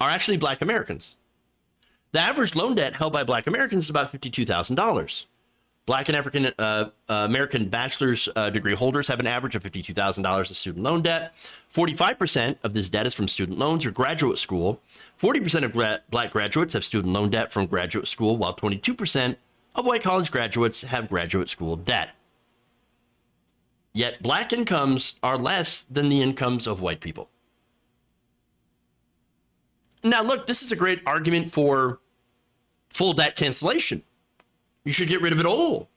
are actually Black Americans. The average loan debt held by Black Americans is about $52,000. Black and African American bachelor's degree holders have an average of $52,000 of student loan debt. 45% of this debt is from student loans or graduate school. 40% of Black graduates have student loan debt from graduate school, while 22% of white college graduates have graduate school debt. Yet Black incomes are less than the incomes of white people. Now, look, this is a great argument for full debt cancellation. You should get rid of it all.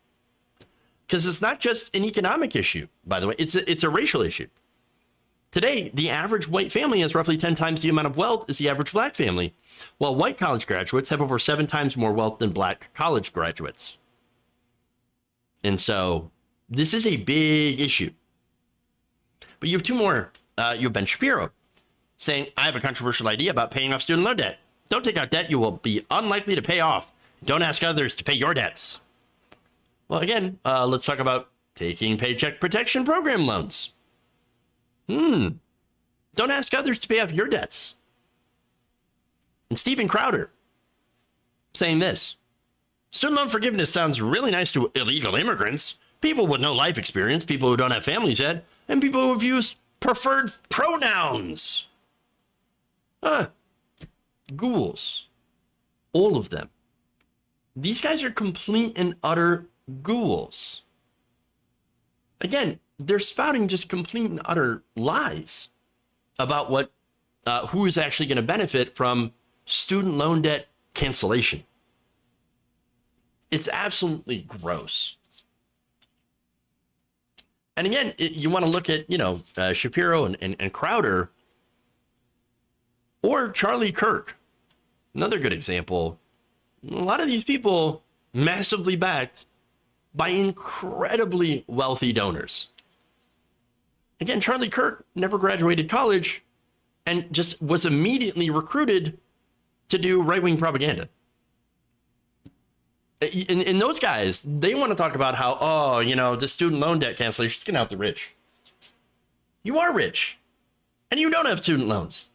Because it's not just an economic issue, by the way. It's a racial issue. Today, the average white family has roughly 10 times the amount of wealth as the average Black family, while white college graduates have over 7 times more wealth than Black college graduates. And so this is a big issue. But you have two more. You have Ben Shapiro saying, I have a controversial idea about paying off student loan debt. Don't take out debt you will be unlikely to pay off. Don't ask others to pay your debts. Well, again, let's talk about taking Paycheck Protection Program loans. Don't ask others to pay off your debts. And Steven Crowder saying this, student loan forgiveness sounds really nice to illegal immigrants, people with no life experience, people who don't have families yet, and people who have used preferred pronouns. Ghouls. All of them. These guys are complete and utter ghouls. Again, they're spouting just complete and utter lies about what who is actually going to benefit from student loan debt cancellation. It's absolutely gross. And again, you want to look at, Shapiro and Crowder or Charlie Kirk. Another good example. A lot of these people massively backed by incredibly wealthy donors. Again, Charlie Kirk never graduated college and just was immediately recruited to do right-wing propaganda. And those guys, they want to talk about how, the student loan debt cancellation is going to help the rich. You are rich, and you don't have student loans.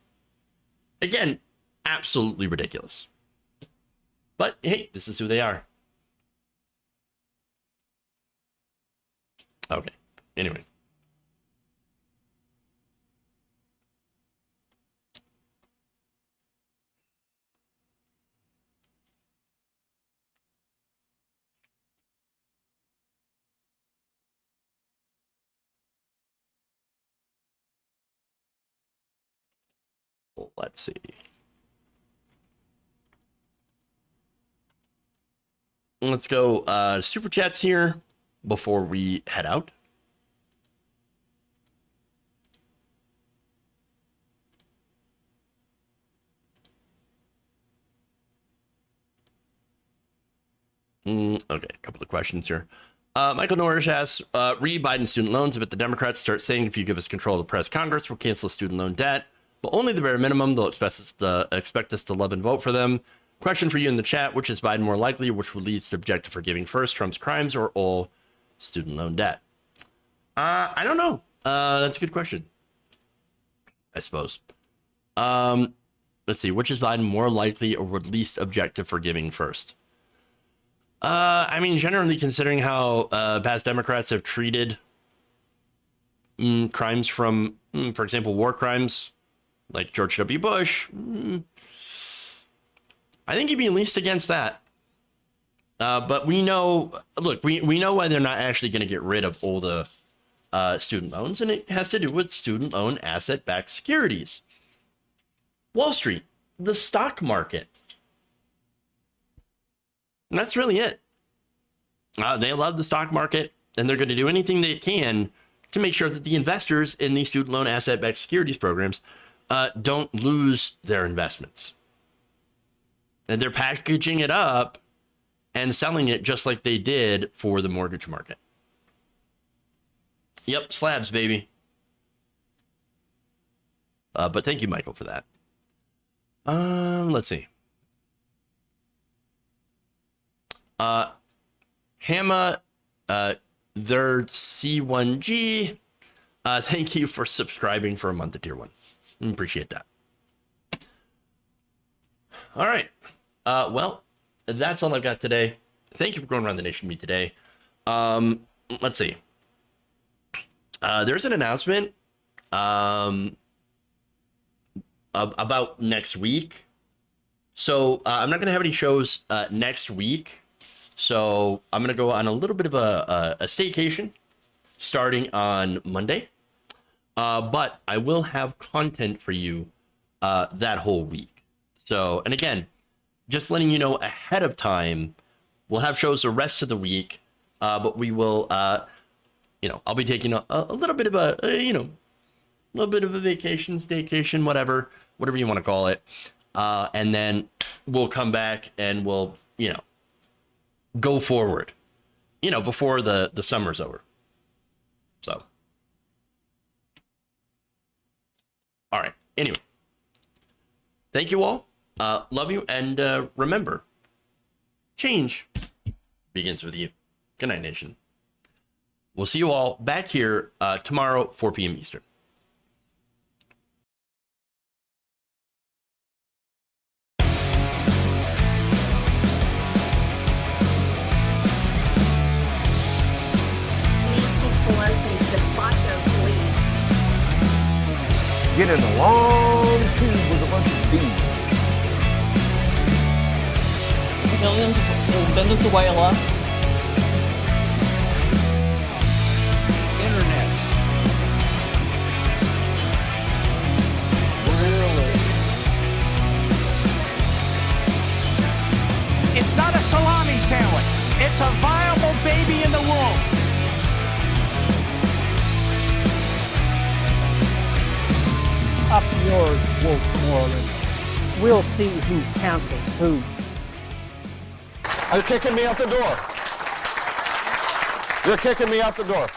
Again, absolutely ridiculous. But hey, this is who they are. Okay, anyway. Well, let's see. Let's go super chats here before we head out. Okay, a couple of questions here. Michael Norris asks, read Biden student loans, but the Democrats start saying if you give us control of the press Congress, we'll cancel student loan debt, but only the bare minimum. They'll expect us to love and vote for them. Question for you in the chat, which is Biden more likely, which would lead to object to forgiving first, Trump's crimes or all student loan debt? I don't know. That's a good question, I suppose. Let's see, which is Biden more likely or would least object to forgiving first? Generally considering how past Democrats have treated crimes from, for example, war crimes, like George W. Bush, I think he'd be least against that. But we know, look, we know why they're not actually going to get rid of all the student loans, and it has to do with student loan asset-backed securities. Wall Street, the stock market. And that's really it. They love the stock market. And they're going to do anything they can to make sure that the investors in these student loan asset-backed securities programs don't lose their investments. And they're packaging it up and selling it just like they did for the mortgage market. Yep, slabs, baby. But thank you, Michael, for that. Let's see. Hama, their C1G. Thank you for subscribing for a month to tier 1. Appreciate that. All right. Well, that's all I've got today. Thank you for going around the nation with me today. Let's see. There's an announcement about next week. So I'm not going to have any shows next week. So I'm going to go on a little bit of a staycation starting on Monday. But I will have content for you that whole week. So, and again, just letting you know ahead of time, we'll have shows the rest of the week. But we will, I'll be taking a little bit of a, little bit of a vacation, staycation, whatever you want to call it. And then we'll come back and we'll, go forward, before the summer's over. So, all right. Anyway, thank you all. Love you. And remember, change begins with you. Good night, nation. We'll see you all back here tomorrow, 4 p.m. Eastern. Get in a long tube with a bunch of bees. Millions of Venezuela. Internet. Really? It's not a salami sandwich. It's a viable baby in the womb. Up yours, woke moralism. We'll see who cancels who. They're kicking me out the door. They're kicking me out the door.